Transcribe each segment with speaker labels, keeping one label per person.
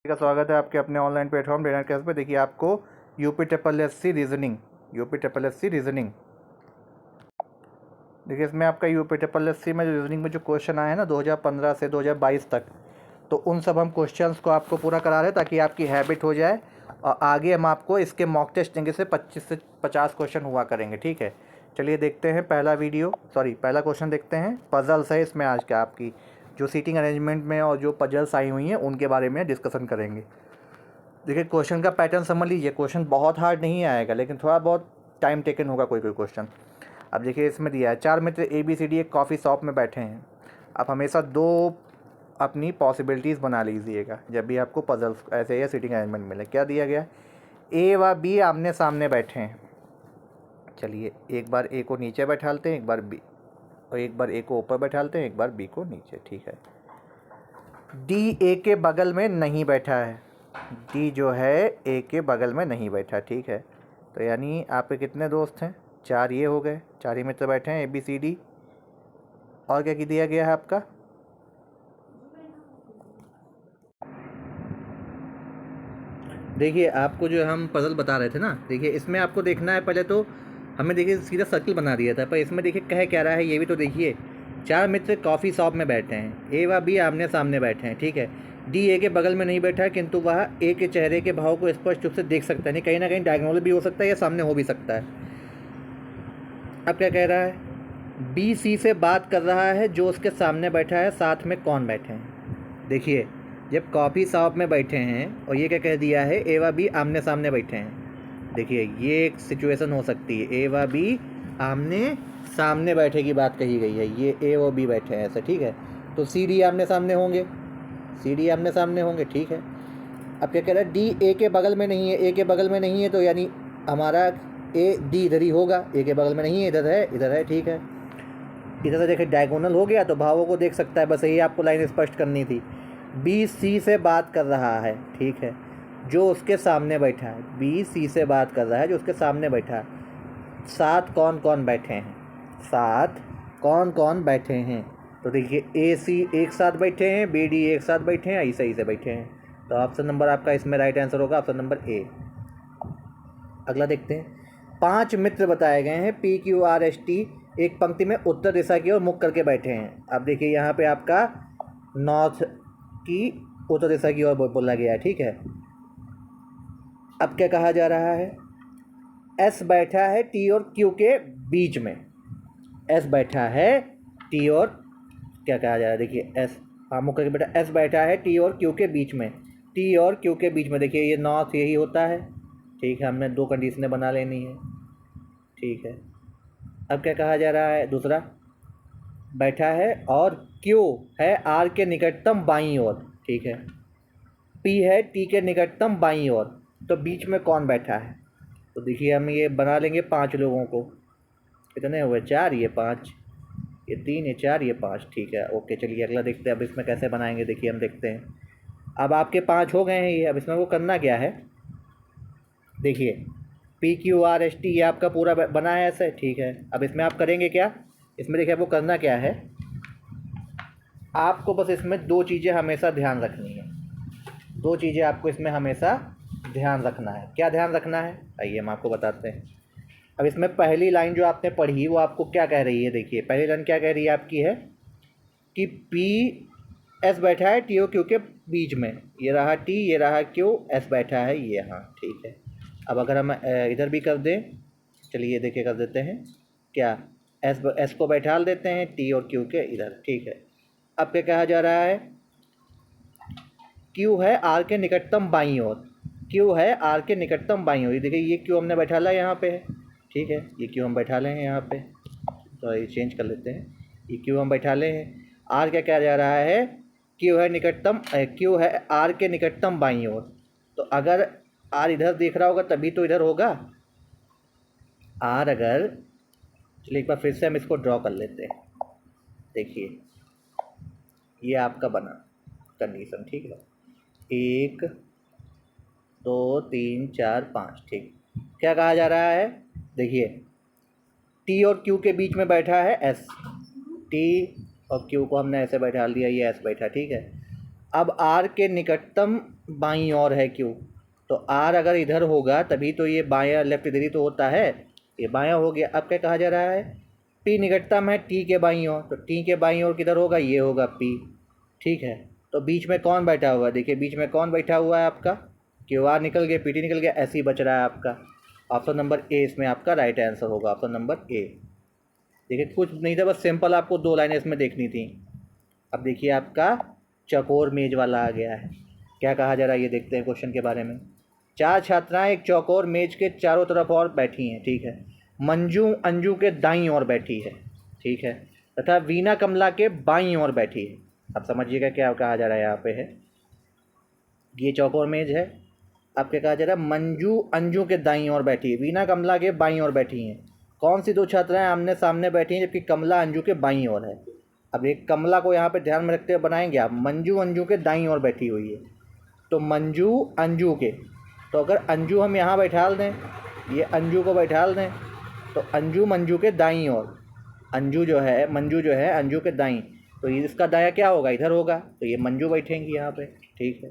Speaker 1: का स्वागत है आपके अपने ऑनलाइन प्लेटफॉर्म ट्रेनर क्लास पे। देखिए आपको UP triple S C reasoning देखिए इसमें आपका यूपी ट्रिपल एस सी में जो रीजनिंग में जो क्वेश्चन आए हैं ना 2015 से 2022 तक, तो उन सब हम क्वेश्चंस को आपको पूरा करा रहे हैं ताकि आपकी हैबिट हो जाए और आगे हम आपको इसके मॉक टेस्ट देंगे से 25 से 50 क्वेश्चन हुआ करेंगे। ठीक है, चलिए देखते हैं पहला क्वेश्चन देखते हैं। पजल्स है इसमें आज का, आपकी जो सीटिंग अरेंजमेंट में और जो पजल्स आई हुई हैं उनके बारे में डिस्कशन करेंगे। देखिए क्वेश्चन का पैटर्न समझ लीजिए। क्वेश्चन बहुत हार्ड नहीं आएगा लेकिन थोड़ा बहुत टाइम टेकन होगा कोई कोई क्वेश्चन। अब देखिए इसमें दिया है 4 मित्र ABCD एक कॉफ़ी शॉप में बैठे हैं। आप हमेशा 2 अपनी पॉसिबिलिटीज़ बना लीजिएगा जब भी आपको पजल्स ऐसे या सीटिंग अरेंजमेंट मिले। क्या दिया गया, A व B आमने सामने बैठे हैं। चलिए एक बार A को नीचे बैठालते हैं, एक बार B, और एक बार A को ऊपर बैठालते हैं, एक बार B को नीचे। ठीक है। D A के बगल में नहीं बैठा है। डी जो है ए के बगल में नहीं बैठा। ठीक है, तो यानी आपके कितने दोस्त हैं, 4 ये हो गए, 4 ही मित्र बैठे हैं ABCD। और क्या दिया गया है आपका, देखिए आपको जो हम पजल बता रहे थे ना, देखिए इसमें आपको देखना है पहले तो हमें देखिए सीधा सर्कल बना दिया था, पर इसमें देखिए कह क्या रहा है ये भी तो देखिए। 4 मित्र कॉफ़ी शॉप में बैठे हैं, A व B आमने सामने बैठे हैं। ठीक है, डी ए के बगल में नहीं बैठा है किंतु वह ए के चेहरे के भाव को स्पष्ट रूप से देख सकता है। नहीं, कहीं ना कहीं डायगोनल भी हो सकता है या सामने हो भी सकता है। अब क्या कह रहा है, बी सी से बात कर रहा है, जो उसके सामने बैठा है साथ में कौन बैठे हैं। देखिए जब कॉफ़ी शॉप में बैठे हैं और ये क्या कह दिया है, ए व बी आमने सामने बैठे हैं। देखिए ये एक सिचुएशन हो सकती है, ए व बी आमने सामने बैठे की बात कही गई है, ये ए व बी बैठे हैं ऐसे। ठीक है, तो सी डी आमने सामने होंगे, ठीक है। अब क्या कह रहा है, डी ए के बगल में नहीं है, ए के बगल में नहीं है तो यानी हमारा ए डी इधर ही होगा, ए के बगल में नहीं है, इधर है। ठीक है, इधर से देखिए डायगोनल हो गया तो भावों को देख सकता है, बस यही आपको लाइन स्पष्ट करनी थी। बी सी से बात कर रहा है, ठीक है, जो उसके सामने बैठा है। बी सी से बात कर रहा है जो उसके सामने बैठा है। साथ कौन कौन बैठे हैं, तो देखिए ए सी एक साथ बैठे हैं, बी डी एक साथ बैठे हैं, ऐसे ऐसे बैठे हैं। तो ऑप्शन नंबर आपका इसमें राइट आंसर होगा, ऑप्शन नंबर ए। अगला देखते हैं। 5 मित्र बताए गए हैं, PQRST एक पंक्ति में उत्तर दिशा की ओर मुख करके बैठे हैं। अब देखिए यहाँ पे आपका नॉर्थ की उत्तर दिशा की ओर बोला गया है। ठीक है, अब क्या कहा जा रहा है, S बैठा है T और Q के बीच में। S बैठा है T और क्या कहा जा रहा है, देखिए S मुख करके बैठा, S बैठा है T और Q के बीच में। T और Q के बीच में देखिए ये नॉर्थ यही होता है। ठीक है, हमने 2 कंडीशनें बना लेनी है। ठीक है, अब क्या कहा जा रहा है, दूसरा बैठा है और Q है R के निकटतम बाईं ओर। ठीक है, P है T के निकटतम बाईं ओर, तो बीच में कौन बैठा है। तो देखिए हम ये बना लेंगे 5 लोगों को, कितने हुए, 4, ये 5, ये 3, ये 4, ये 5। ठीक है, ओके। चलिए अगला देखते हैं अब इसमें कैसे बनाएंगे। देखिए हम देखते हैं, अब आपके 5 हो गए हैं ये। अब इसमें वो करना क्या है, देखिए PQRST ये आपका पूरा बना है ऐसे। ठीक है, अब इसमें आप करेंगे क्या, इसमें देखिए आपको करना क्या है, आपको बस इसमें 2 चीज़ें हमेशा ध्यान रखनी है। 2 चीज़ें आपको इसमें हमेशा ध्यान रखना है। क्या ध्यान रखना है, आइए हम आपको बताते हैं। अब इसमें पहली लाइन जो आपने पढ़ी वो आपको क्या कह रही है, देखिए पहली लाइन क्या कह रही है आपकी है कि PS बैठा है T और Q के बीच में। ये रहा T, ये रहा Q, S बैठा है ये यहाँ। ठीक है, अब अगर हम इधर भी कर दें, चलिए देखिए कर देते हैं क्या, S को बैठा देते हैं T और Q के इधर। ठीक है, अब क्या कहा जा रहा है, Q है R के निकटतम बाईं ओर, Q है R के निकटतम बाईं ओर। देखिए ये Q हमने बैठा लिया यहाँ पे है। ठीक है, ये Q हम बैठा लें यहाँ पे, तो ये चेंज कर लेते हैं, ये Q हम बैठा ले हैं। R क्या कहा जा रहा है, Q है Q है R के निकटतम बाईं ओर। तो अगर R इधर देख रहा होगा तभी तो इधर होगा। R अगर, चलिए एक बार फिर से हम इसको ड्रॉ कर लेते हैं। देखिए ये आपका बना कंडीशन। ठीक है, 1 2 3 4 5। ठीक, क्या कहा जा रहा है, देखिए T और Q के बीच में बैठा है S, T और Q को हमने ऐसे बैठा दिया, ये S बैठा। ठीक है, अब R के निकटतम बाईं ओर है क्यों? तो आर अगर इधर होगा तभी तो ये बायां लेफ्ट इधर ही तो होता है, ये बायां हो गया। अब क्या कहा जा रहा है? पी निकटतम है टी के बाईं ओर, तो टी के बाईं ओर किधर होगा? ये होगा पी। ठीक है, तो बीच में कौन बैठा हुआ है? देखिए बीच में कौन बैठा हुआ है आपका? क्यू आर निकल गया, पी टी निकल गया, ऐसे ही बच रहा है आपका। ऑप्शन नंबर ए इसमें आपका राइट आंसर होगा, ऑप्शन नंबर ए। देखिए कुछ नहीं था, बस सिंपल आपको 2 लाइनें इसमें देखनी थी। अब देखिए आपका चौकोर मेज वाला आ गया है। क्या कहा जा रहा है ये देखते हैं क्वेश्चन के बारे में। 4 छात्राएं एक चौकोर मेज के चारों तरफ और बैठी हैं, ठीक है। मंजू अंजू के दाईं ओर बैठी है, ठीक है, तथा वीना कमला के बाईं ओर बैठी है। अब समझिएगा क्या कहा जा रहा है यहाँ पे है। ये चौकोर मेज है, अब क्या कहा जा रहा है? मंजू अंजू के दाईं ओर बैठी है, वीना कमला के बाईं ओर बैठी हैं। कौन सी 2 छात्राएं आमने सामने बैठी हैं जबकि कमला अंजू के बाईं ओर है? अब एक कमला को यहाँ पे ध्यान में रखते हुए बनाएंगे आप। मंजू अंजू के दाईं ओर बैठी हुई है, तो मंजू अंजू के, तो अगर अंजू हम यहाँ बैठाल दें, ये अंजू को बैठाल दें, तो अंजू मंजू के दाईं ओर, अंजू जो है मंजू जो है अंजू के दाईं, तो ये इसका दाया क्या होगा? इधर होगा, तो ये मंजू बैठेंगी यहाँ पे, ठीक है।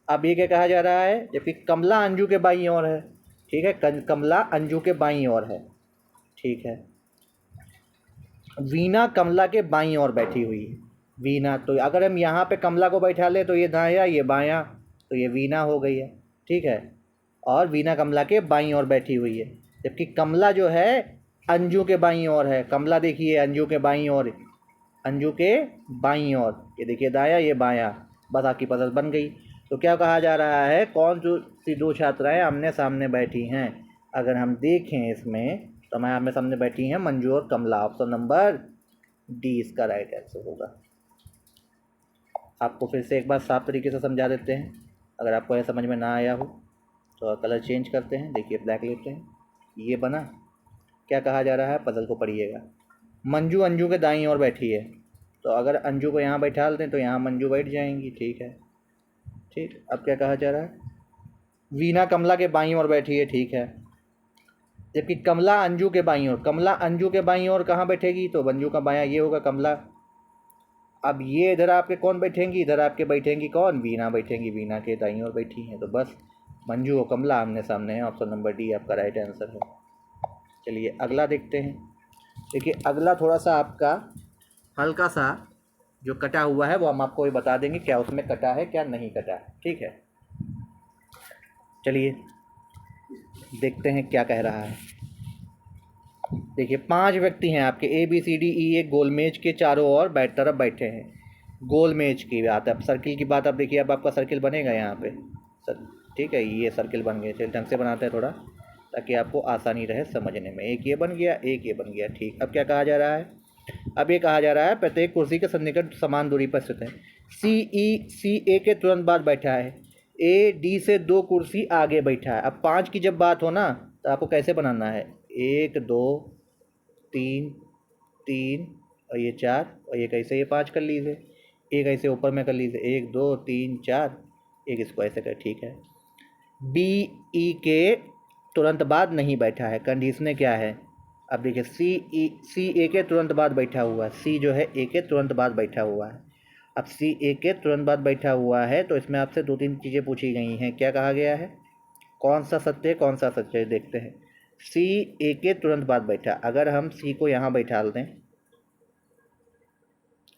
Speaker 1: अब ये क्या कहा जा रहा है? जबकि कमला अंजू के बाईं ओर है, ठीक है, कमला अंजू के बाईं ओर है, ठीक है। वीना कमला के बाईं ओर बैठी हुई है, वीना, तो अगर हम यहाँ पे कमला को बैठा लें तो ये दायां ये बायां, तो ये वीना हो गई है, ठीक है। और वीना कमला के बाईं ओर बैठी हुई है, जबकि कमला जो है अंजू के बाईं ओर है। कमला देखिए अंजू के बाईं ओर, अंजू के बाईं ओर, ये देखिए दायां ये बायां, बस आपकी पजल बन गई। तो क्या कहा जा रहा है? कौन सी 2 छात्राएं आमने सामने बैठी हैं? अगर हम देखें इसमें तो हमारे आमने सामने बैठी हैं मंजू और कमला, ऑप्शन नंबर डी इसका राइट आंसर होगा। आपको फिर से एक बार साफ तरीके से समझा देते हैं, अगर आपको यह समझ में ना आया हो तो कलर चेंज करते हैं। देखिए ब्लैक लेते हैं, ये बना। क्या कहा जा रहा है? पजल को पढ़िएगा। मंजू अंजू के दाईं ओर बैठी है, तो अगर अंजू को यहाँ बैठा दें तो यहाँ मंजू बैठ जाएंगी, ठीक है, ठीक। अब क्या कहा जा रहा है? वीना कमला के बाईं ओर बैठी है, ठीक है, जबकि कमला अंजू के बाईं ओर, कमला अंजू के बाईं ओर कहाँ बैठेगी? तो अंजू का बायां ये होगा कमला। अब ये इधर आपके कौन बैठेंगी? इधर आपके बैठेंगी कौन? वीना बैठेंगी, वीना के दाईं ओर बैठी हैं। तो बस मंजू और कमला आमने सामने हैं, ऑप्शन नंबर डी आपका राइट आंसर है। चलिए अगला देखते हैं। देखिए अगला थोड़ा सा आपका हल्का सा जो कटा हुआ है वो हम आपको भी बता देंगे क्या उसमें कटा है क्या नहीं कटा है, ठीक है। चलिए देखते हैं क्या कह रहा है। देखिए 5 व्यक्ति हैं आपके ए बी सी डी ई, एक गोल मेज के चारों ओर तरफ बैठे हैं। गोल मेज की बात है, अब सर्किल की बात। अब देखिए अब आपका सर्किल बनेगा यहाँ पे सर, ठीक है, ये सर्किल बन गया। चलिए ढंग से बनाते हैं थोड़ा ताकि आपको आसानी रहे समझने में। एक ये बन गया, एक ये बन गया, ठीक। अब क्या कहा जा रहा है? अब ये कहा जा रहा है प्रत्येक कुर्सी के सन्निकट समान दूरी पर स्थित है। सी ए के तुरंत बाद बैठा है, ए डी से 2 कुर्सी आगे बैठा है। अब 5 की जब बात हो ना तो आपको कैसे बनाना है? 1 2 3 3 और ये 4, और ये कैसे ये 5 कर लीजिए, एक ऐसे ऊपर में कर लीजिए, 1 2 3 4, एक इसको ऐसे कर, ठीक है। बी ई के तुरंत बाद नहीं बैठा है, कंडीशन क्या है? अब देखिए सी ए के तुरंत बाद बैठा हुआ है, सी जो है ए के तुरंत बाद बैठा हुआ है। अब सी ए के तुरंत बाद बैठा हुआ है तो इसमें आपसे 2-3 चीज़ें पूछी गई हैं। क्या कहा गया है? कौन सा सत्य है कौन सा सत्य है, देखते हैं। सी ए के तुरंत बाद बैठा, अगर हम सी को यहाँ बैठा दें,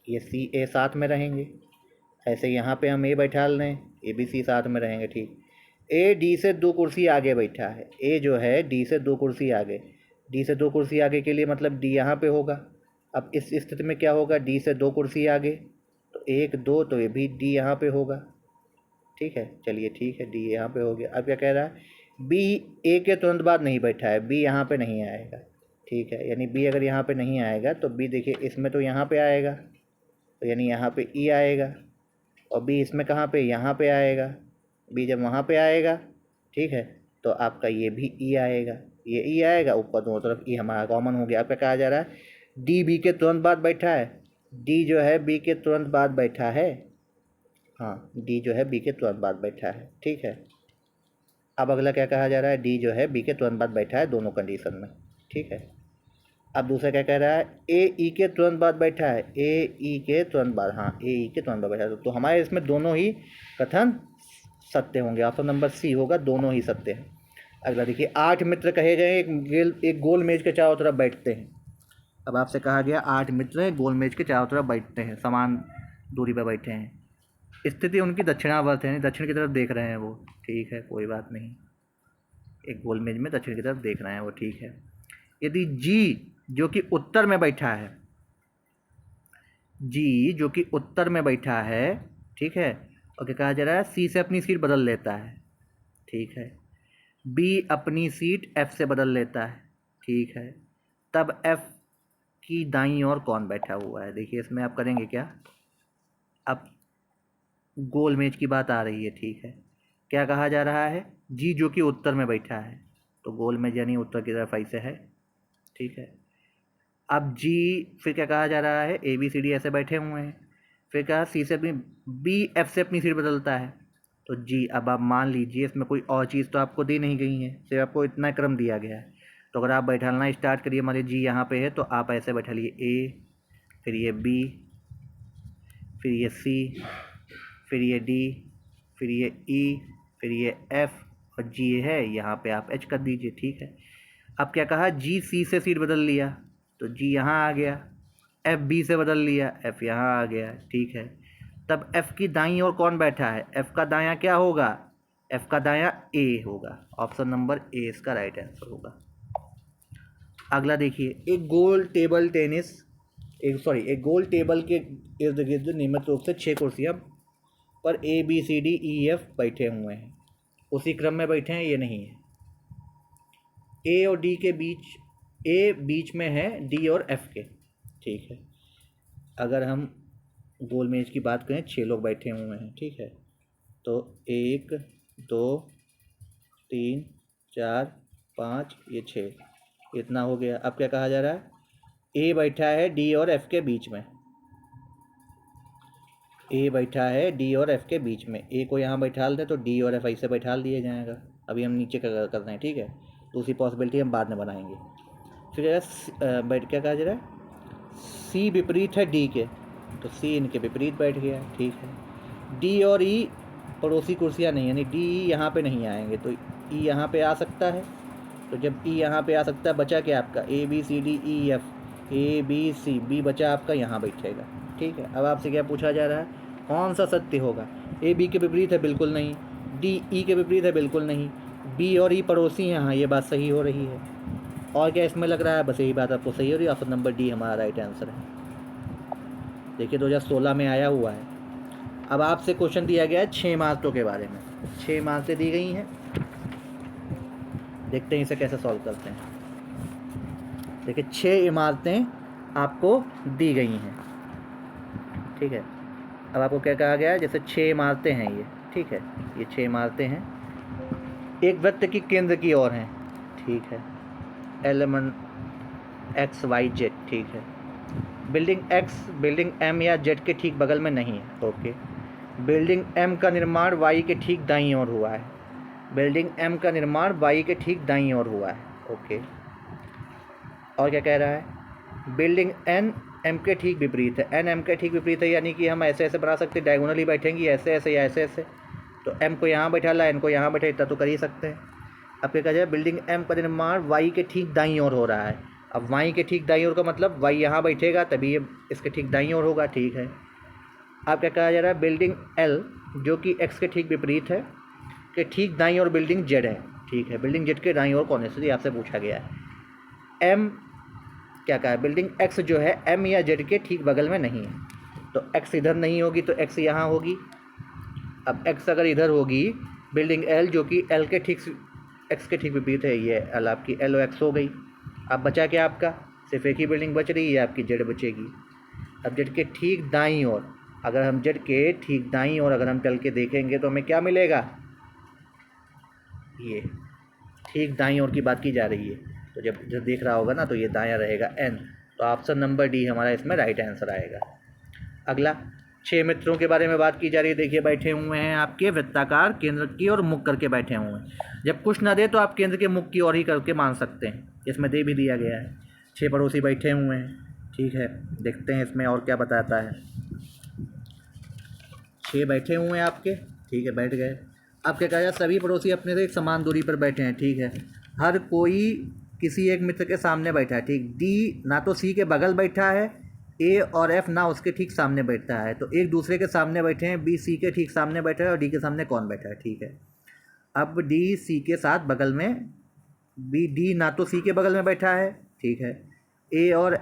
Speaker 1: ये सी ए साथ में रहेंगे, ऐसे यहाँ पे हम ए बैठा लें, ए बी सी साथ में रहेंगे, ठीक। ए डी से 2 कुर्सी आगे बैठा है, ए जो है डी से 2 कुर्सी आगे, डी से 2 कुर्सी आगे के लिए मतलब डी यहाँ पे होगा। अब इस स्थिति में क्या होगा? डी से 2 कुर्सी आगे, तो 1 2, तो ये भी डी यहाँ पे होगा, ठीक है। चलिए ठीक है, डी यहाँ पे हो गया। अब क्या कह रहा है? बी ए के तुरंत बाद नहीं बैठा है, बी यहाँ पे नहीं आएगा, ठीक है। यानी बी अगर यहाँ पे नहीं आएगा तो बी देखिए इसमें तो यहाँ पे आएगा, तो यानी यहाँ पे ई आएगा, और बी इसमें कहाँ पे? यहाँ पे आएगा। बी जब वहाँ पे आएगा, ठीक है, तो आपका ये भी ई आएगा, ये ई आएगा, ऊपर दोनों तरफ ई हमारा कॉमन हो गया। आपका कहा जा रहा है डी बी के तुरंत बाद बैठा है, डी जो है बी के तुरंत बाद बैठा है, हाँ डी जो है बी के तुरंत बाद बैठा है, ठीक है। अब अगला क्या कहा जा रहा है? डी जो है बी के तुरंत बाद बैठा है दोनों कंडीशन में, ठीक है। अब दूसरा क्या कह रहा है? ए ई के तुरंत बाद बैठा है, ए ई के तुरंत बाद, हाँ ए ई के तुरंत बाद बैठा है, तो हमारे इसमें दोनों ही कथन सत्य होंगे। ऑप्शन नंबर सी होगा, दोनों ही सत्य हैं। अगला देखिए, 8 मित्र कहे गए एक गोल मेज के चारों तरफ बैठते हैं। अब आपसे कहा गया 8 मित्र हैं, गोल मेज के चारों तरफ बैठते हैं, समान दूरी पर बैठे हैं। स्थिति उनकी दक्षिणावर्त है, यानी दक्षिण की तरफ देख रहे हैं वो। ठीक है, कोई बात नहीं, एक गोल मेज में दक्षिण की तरफ देख रहे हैं वो, ठीक है। यदि जी जो कि उत्तर में बैठा है, जी जो कि उत्तर में बैठा है, ठीक है, और क्या कहा जा रहा है, सी से अपनी सीट बदल लेता है, ठीक है। बी अपनी सीट एफ से बदल लेता है, ठीक है। तब एफ की दाईं ओर कौन बैठा हुआ है? देखिए इसमें आप करेंगे क्या, अब गोल मेज की बात आ रही है, ठीक है। क्या कहा जा रहा है, जी जो कि उत्तर में बैठा है, तो गोल मेज यानी उत्तर की तरफ ऐसे है, ठीक है। अब जी, फिर क्या कहा जा रहा है, ए बी सी डी ऐसे बैठे हुए हैं। फिर कहा सी से अपनी, बी एफ से अपनी सीट बदलता है, तो जी। अब आप मान लीजिए इसमें कोई और चीज़ तो आपको दी नहीं गई है, सिर्फ आपको इतना क्रम दिया गया है। तो अगर आप बैठाना स्टार्ट करिए, मान लीजिए जी यहाँ पे है, तो आप ऐसे बैठा लिए ए, फिर ये बी, फिर ये सी, फिर ये डी, फिर ये ई, फिर ये एफ, और जी है यहाँ पे आप एच कर दीजिए, ठीक है। अब क्या कहा, जी सी से सीट बदल लिया, तो जी यहाँ आ गया। एफ बी से बदल लिया, एफ यहाँ आ गया, ठीक है। तब एफ की दाईं ओर कौन बैठा है, एफ का दायां क्या होगा, एफ का दायां ए होगा। ऑप्शन नंबर ए इसका राइट आंसर होगा। अगला देखिए, एक गोल टेबल के इर्द गिर्द नियमित रूप से 6 कुर्सियाँ पर A B C D E F बैठे हुए हैं। उसी क्रम में बैठे हैं, ये नहीं है। ए और डी के बीच, ए बीच में है डी और एफ के, ठीक है। अगर हम गोल मेज की बात करें, 6 लोग बैठे हुए हैं, ठीक है। तो 1 2 3 4 5, ये 6, इतना हो गया। अब क्या कहा जा रहा है, ए बैठा है डी और एफ के बीच में, ए बैठा है डी और एफ के बीच में। ए को यहाँ बैठाल दें तो डी और एफ ऐसे बैठाल दिया जाएगा। अभी हम नीचे कर रहे हैं, ठीक है। दूसरी पॉसिबिलिटी हम बाद में बनाएंगे। फिर बैठ क्या कहा जा रहा है, सी विपरीत है डी के, तो सी इनके विपरीत बैठ गया, ठीक है। डी और ई पड़ोसी कुर्सियाँ नहीं, यानी डी ई यहाँ पे नहीं आएंगे, तो ई यहाँ पे आ सकता है। तो जब ई यहाँ पे आ सकता है, बचा क्या आपका, A B C D E F, A B C, B बचा आपका यहाँ बैठेगा, ठीक है। अब आपसे क्या पूछा जा रहा है, कौन सा सत्य होगा, ए बी के विपरीत है, बिल्कुल नहीं। डी ई के विपरीत है, बिल्कुल नहीं। बी और ई पड़ोसी हैं, हाँ ये बात सही हो रही है। और क्या इसमें लग रहा है, बस यही बात आपको सही हो रही है। ऑप्शन नंबर डी हमारा राइट आंसर है। देखिए 2016 में आया हुआ है। अब आपसे क्वेश्चन दिया गया है 6 इमारतों के बारे में। 6 इमारतें दी गई हैं, देखते हैं इसे कैसे सॉल्व करते हैं। देखिए 6 इमारतें आपको दी गई हैं, ठीक है। अब आपको क्या कहा गया है, जैसे 6 इमारतें हैं ये, ठीक है। ये 6 इमारतें हैं, एक वृत्त की केंद्र की ओर हैं, ठीक है। एलिमेंट एक्स वाई जेड, ठीक है। बिल्डिंग एक्स बिल्डिंग एम या जेड के ठीक बगल में नहीं है, ओके। बिल्डिंग एम का निर्माण वाई के ठीक दाईं ओर हुआ है। बिल्डिंग एम का निर्माण वाई के ठीक दाईं ओर हुआ है, ओके। और क्या कह रहा है, बिल्डिंग एन एम के ठीक विपरीत है। एन एम के ठीक विपरीत है, यानी कि हम ऐसे ऐसे बना सकते हैं, डायगोनली बैठेंगी, ऐसे ऐसे या ऐसे ऐसे। तो एम को यहाँ बैठा ला, एन को यहाँ बैठा, इतना तो कर ही सकते हैं। अब क्या कहा जाए, बिल्डिंग एम का निर्माण वाई के ठीक दाईं ओर हो रहा है। अब वाई के ठीक दाईं ओर का मतलब वाई यहाँ बैठेगा, तभी ये इसके ठीक दाईं ओर होगा, ठीक है। अब क्या कहा जा रहा है, बिल्डिंग एल जो कि एक्स के ठीक विपरीत है, के ठीक दाईं ओर बिल्डिंग जेड है, ठीक है। बिल्डिंग जेड के दाईं ओर कौन है, इसलिए आपसे पूछा गया है। एम क्या कहा है, बिल्डिंग एक्स जो है एम या जेड के ठीक बगल में नहीं है, तो एक्स इधर नहीं होगी तो एक्स यहाँ होगी। अब एक्स अगर इधर होगी, बिल्डिंग एल जो कि एल के ठीक एक्स के ठीक विपरीत है, ये एल आपकी एल ओ एक्स हो गई। अब बचा क्या आपका, सिर्फ एक ही बिल्डिंग बच रही है, आपकी जेड बचेगी। अब जेड के ठीक दाईं ओर, अगर हम जेड के ठीक दाईं ओर अगर हम चल के देखेंगे तो हमें क्या मिलेगा, ये ठीक दाईं ओर की बात की जा रही है, तो जब जो देख रहा होगा ना तो ये दायां रहेगा एन, तो ऑप्शन नंबर डी हमारा इसमें राइट आंसर आएगा। अगला 6 मित्रों के बारे में बात की जा रही है। देखिए बैठे हुए हैं आपके वृत्ताकार, केंद्र की ओर मुख करके बैठे हुए हैं। जब कुछ ना दे तो आप केंद्र के मुख की ओर ही करके मान सकते हैं, इसमें दे भी दिया गया है। 6 पड़ोसी बैठे हुए हैं, ठीक है। देखते हैं इसमें और क्या बताता है। 6 बैठे हुए हैं आपके, ठीक है, बैठ गए। अब क्या कहा जाए, सभी पड़ोसी अपने से एक समान दूरी पर बैठे हैं, ठीक है। हर कोई किसी एक मित्र के सामने बैठा है, ठीक। डी ना तो सी के बगल बैठा है, ए और एफ ना उसके ठीक सामने बैठता है, तो एक दूसरे के सामने बैठे हैं। बी सी के ठीक सामने बैठा है और डी के सामने कौन बैठा है, ठीक है। अब डी सी के साथ बगल में, डी ना तो सी के बगल में बैठा है, ठीक है। ए और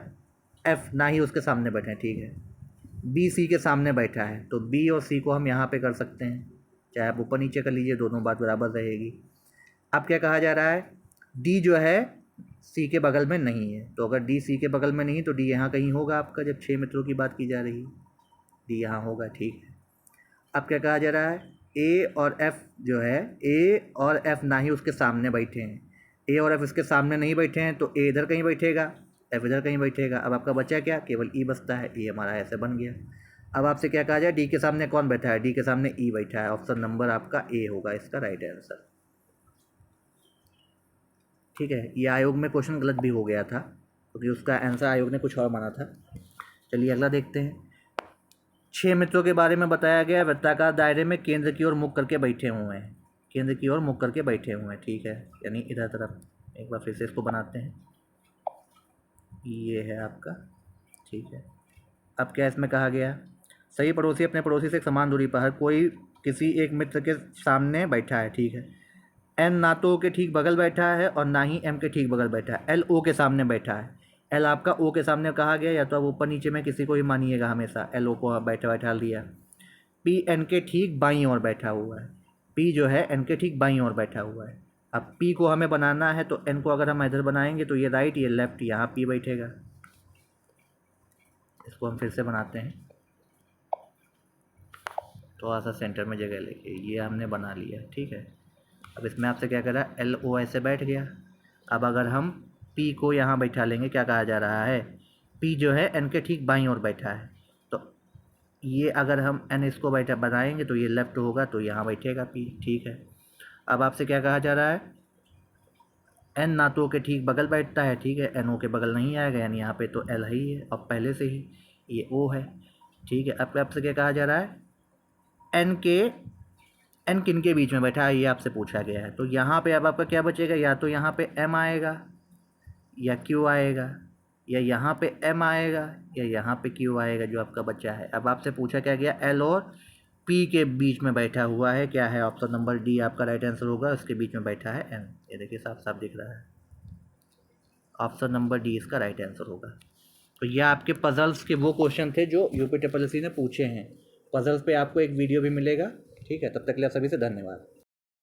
Speaker 1: एफ ना ही उसके सामने बैठे हैं, ठीक है। बी सी के सामने बैठा है, तो बी और सी को हम यहाँ पे कर सकते हैं, चाहे आप ऊपर नीचे कर लीजिए, दोनों बात बराबर रहेगी। अब क्या कहा जा रहा है, डी जो है सी के बगल में नहीं है, तो अगर डी सी के बगल में नहीं तो डी यहाँ कहीं होगा आपका, जब 6 मित्रों की बात की जा रही है, डी यहाँ होगा, ठीक है। अब क्या कहा जा रहा है, ए और एफ जो है, ए और एफ ना ही उसके सामने बैठे हैं, ए और एफ इसके सामने नहीं बैठे हैं, तो ए इधर कहीं बैठेगा, एफ इधर कहीं बैठेगा। अब आपका बचा क्या, केवल ई बचता है, ई हमारा ऐसे बन गया। अब आपसे क्या कहा जाए, डी के सामने कौन बैठा है, डी के सामने ई बैठा है, ऑप्शन नंबर आपका ए होगा इसका राइट आंसर, ठीक है। ये आयोग में क्वेश्चन गलत भी हो गया था, क्योंकि उसका आंसर आयोग ने कुछ और माना था। चलिए अगला देखते हैं। 6 मित्रों के बारे में बताया गया, वृत्ताकार दायरे में केंद्र की ओर मुख करके बैठे हुए हैं, केंद्र की ओर मुख करके बैठे हुए हैं, ठीक है, यानी इधर तरफ। एक बार फिर से इसको बनाते हैं, ये है आपका, ठीक है। अब क्या इसमें कहा गया, सही पड़ोसी अपने पड़ोसी से एक समान दूरी पर, हर कोई किसी एक मित्र के सामने बैठा है, ठीक है। एन ना तो ओ के ठीक बगल बैठा है और ना ही एम के ठीक बगल बैठा है, एल ओ के सामने बैठा है। एल आपका ओ के सामने कहा गया, या तो आप ऊपर नीचे में किसी को ही मानिएगा हमेशा, एल ओ को बैठा बैठा लिया। पी एन के ठीक बाईं ओर बैठा हुआ है, पी जो है एन के ठीक बाईं ओर बैठा हुआ है। अब पी को हमें बनाना है, तो एन को अगर हम इधर बनाएंगे तो ये राइट, ये लेफ्ट, यहाँ पी बैठेगा। इसको हम फिर से बनाते हैं, थोड़ा सा सेंटर में जगह लेके, ये हमने बना लिया, ठीक है। अब इसमें आपसे क्या करा, एल ओ ऐसे बैठ गया। अब अगर हम पी को यहाँ बैठा लेंगे, क्या कहा जा रहा है, पी जो है एन के ठीक बाईं ओर बैठा है, तो ये अगर हम एन इसको बैठा बनाएंगे तो ये लेफ्ट होगा, तो यहाँ बैठेगा पी, ठीक है। अब आपसे क्या कहा जा रहा है, एन ना तो के ठीक बगल बैठता है, ठीक है, एन ओ के बगल नहीं आएगा, यानी यहाँ पे तो एल ही है, अब पहले से ही ये ओ है, ठीक है। अब आपसे क्या कहा जा रहा है, एन किन के बीच में बैठा है, ये आपसे पूछा गया है, तो यहाँ पे अब आपका क्या बचेगा, या तो यहाँ पे एम आएगा या क्यू आएगा, या यहाँ पे एम आएगा या यहाँ पे क्यू आएगा, जो आपका बच्चा है। अब आपसे पूछा क्या गया, एल और पी के बीच में बैठा हुआ है, क्या है, ऑप्शन नंबर डी आपका राइट आंसर होगा, उसके बीच में बैठा है एन, ये देखिए साफ साफ दिख रहा है, ऑप्शन नंबर डी इसका राइट आंसर होगा। तो ये आपके पजल्स के वो क्वेश्चन थे जो यूपी ट्रिपल एससी ने पूछे हैं। पजल्स पे आपको एक वीडियो भी मिलेगा, ठीक है। तब तक के लिए आप सभी से धन्यवाद।